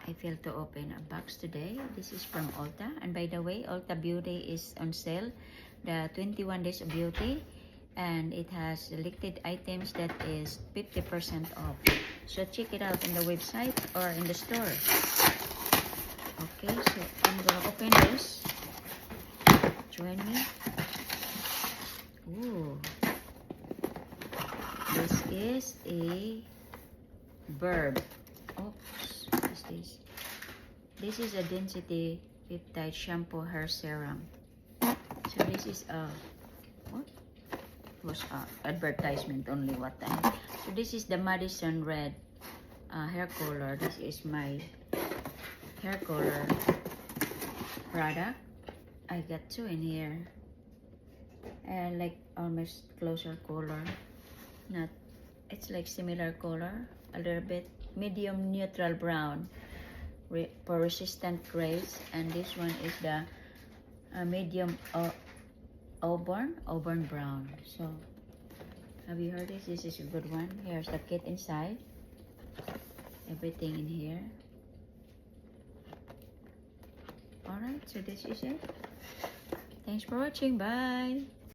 I feel to open a box today. This is from Ulta. And by the way, Ulta Beauty is on sale. The 21 Days of Beauty. And it has selected items that is 50% off. So check it out in the website or in the store. Okay, so I'm gonna open this. Join me. Ooh. This is a Verb. Oops. What is this? This is a Density Peptide Shampoo Hair Serum. So this is a what? Was advertisement only. What the heck? So this is the Madison Red hair color. This is my hair color product. I got two in here. And like almost closer color. Not, it's like similar color. A little bit medium neutral brown for resistant grays. And this one is the medium auburn brown. So have you heard this? This is a good one. Here's the kit inside. Everything in here. Alright, so this is it. Thanks for watching. Bye.